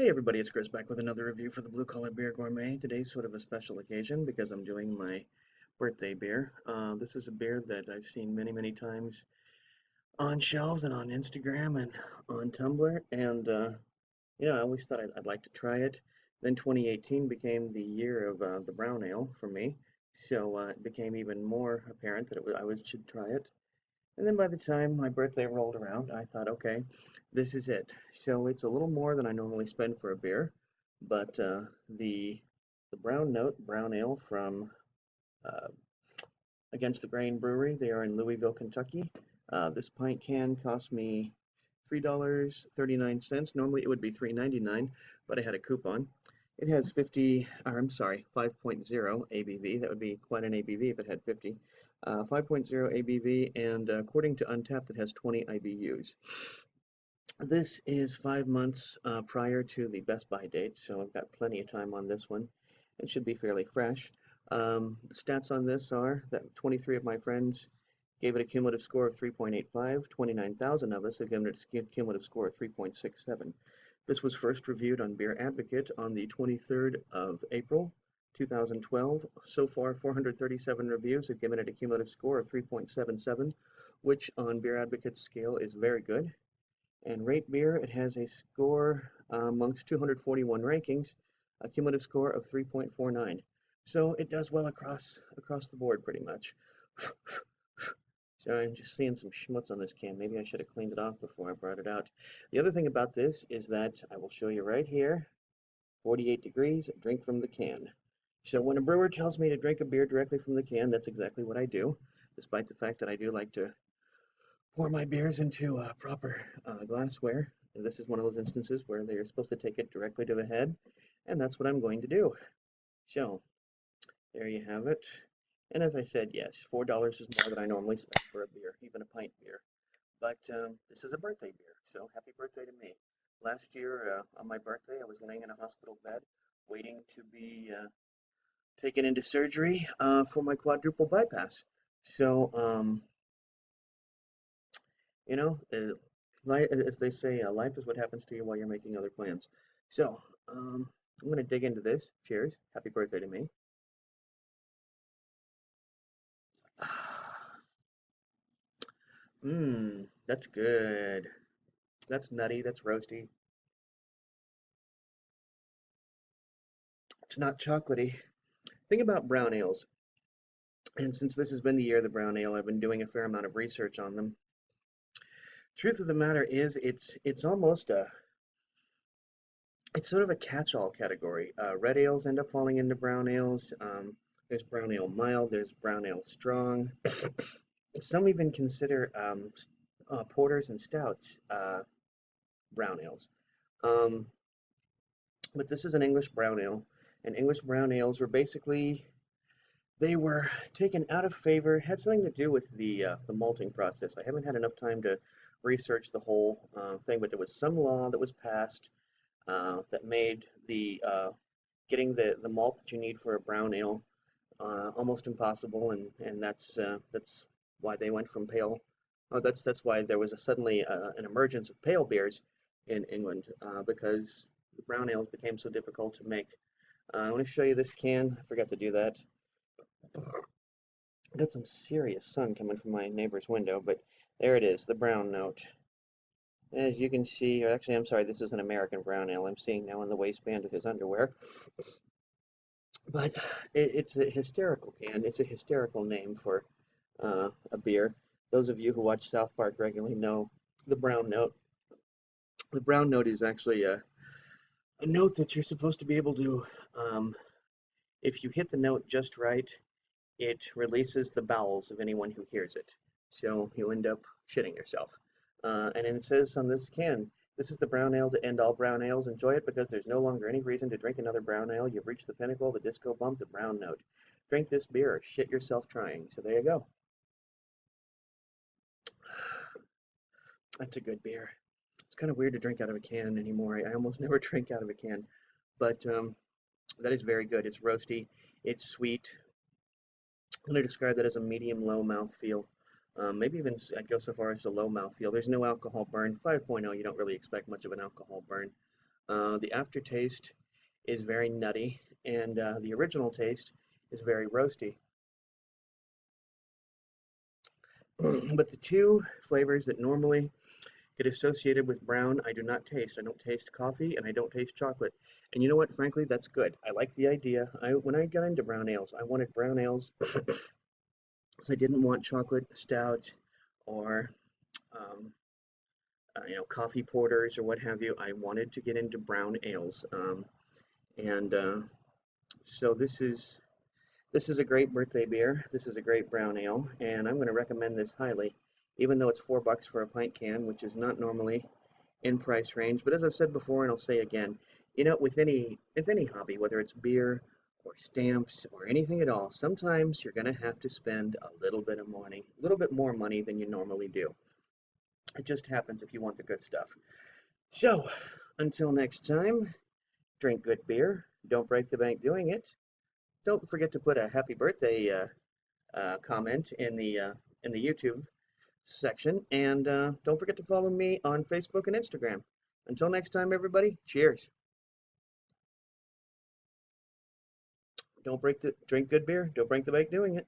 Hey everybody, it's Chris back with another review for the Blue Collar Beer Gourmet. Today's sort of a special occasion because I'm doing my birthday beer. This is a beer that I've seen many times on shelves and on Instagram and on Tumblr, and yeah, I always thought I'd like to try it. Then 2018 became the year of the brown ale for me, so it became even more apparent that should try it. And then by the time my birthday rolled around, I thought, okay, this is it. So it's a little more than I normally spend for a beer, but the Brown Note Brown Ale from uh, Against the Grain Brewery, they are in Louisville, Kentucky. This pint can cost me $3.39. Normally it would be $3.99, but I had a coupon. It has 50, or I'm sorry, 5.0 ABV. That would be quite an ABV if it had 50. 5.0 ABV, and according to Untappd, it has 20 IBUs. This is 5 months prior to the Best Buy date, so I've got plenty of time on this one. It should be fairly fresh. Stats on this are that 23 of my friends gave it a cumulative score of 3.85. 29,000 of us have given it a cumulative score of 3.67. This was first reviewed on Beer Advocate on the 23rd of April, 2012. So far, 437 reviews have given it a cumulative score of 3.77, which on Beer Advocate's scale is very good. And Rate Beer, it has a score amongst 241 rankings, a cumulative score of 3.49. So it does well across the board pretty much. So I'm just seeing some schmutz on this can. Maybe I should have cleaned it off before I brought it out. The other thing about this is that I will show you right here, 48 degrees, drink from the can. So when a brewer tells me to drink a beer directly from the can, that's exactly what I do, despite the fact that I do like to pour my beers into proper glassware. And this is one of those instances where they're supposed to take it directly to the head, and that's what I'm going to do. So there you have it. And as I said, yes, $4 is more than I normally spend for a beer, even a pint beer. But this is a birthday beer, so happy birthday to me. Last year on my birthday, I was laying in a hospital bed waiting to be taken into surgery for my quadruple bypass. So, you know, as they say, life is what happens to you while you're making other plans. So, I'm going to dig into this. Cheers. Happy birthday to me. Mmm, that's good. That's nutty. That's roasty. It's not chocolatey. Thing about brown ales, and since this has been the year of the brown ale, I've been doing a fair amount of research on them. Truth of the matter is, it's almost it's sort of a catch-all category. Red ales end up falling into brown ales. There's brown ale mild. There's brown ale strong. Some even consider porters and stouts brown ales. Um, but this is an English brown ale, and English brown ales were basically they were taken out of favor. Had something to do with the malting process. I haven't had enough time to research the whole thing, but there was some law that was passed that made the getting the malt that you need for a brown ale almost impossible, and that's why they went from pale. That's why there was suddenly an emergence of pale beers in England because the brown ales became so difficult to make. I want to show you this can. I forgot to do that. I got some serious sun coming from my neighbor's window, but there it is, the brown note. As you can see, or actually, I'm sorry, this is an American brown ale I'm seeing now in the waistband of his underwear. But it's a hysterical can. It's a hysterical name for a beer. Those of you who watch South Park regularly know the brown note. The brown note is actually a note that you're supposed to be able to, if you hit the note just right, it releases the bowels of anyone who hears it. So you end up shitting yourself. And it says on this can, this is the brown ale to end all brown ales. Enjoy it because there's no longer any reason to drink another brown ale. You've reached the pinnacle, the disco bump, the brown note. Drink this beer or shit yourself trying. So there you go. That's a good beer. It's kind of weird to drink out of a can anymore. I almost never drink out of a can. But that is very good. It's roasty. It's sweet. I'm going to describe that as a medium-low mouthfeel. Maybe even I'd go so far as a low mouthfeel. There's no alcohol burn. 5.0, you don't really expect much of an alcohol burn. The aftertaste is very nutty, and the original taste is very roasty. But the two flavors that normally get associated with brown, I do not taste. I don't taste coffee and I don't taste chocolate. And you know what? Frankly, that's good. I like the idea. When I got into brown ales, I wanted brown ales because I didn't want chocolate stout or um, coffee porters or what have you. I wanted to get into brown ales, and so this is a great birthday beer. This is a great brown ale, and I'm going to recommend this highly, even though it's $4 for a pint can, which is not normally in price range. But as I've said before, and I'll say again, with any hobby, whether it's beer or stamps or anything at all, sometimes you're going to have to spend a little bit more money than you normally do. It just happens if you want the good stuff. So, until next time, drink good beer. Don't break the bank doing it. Don't forget to put a happy birthday comment in the YouTube section, and don't forget to follow me on Facebook and Instagram. Until next time, everybody. Cheers. Don't drink good beer. Don't break the bank doing it.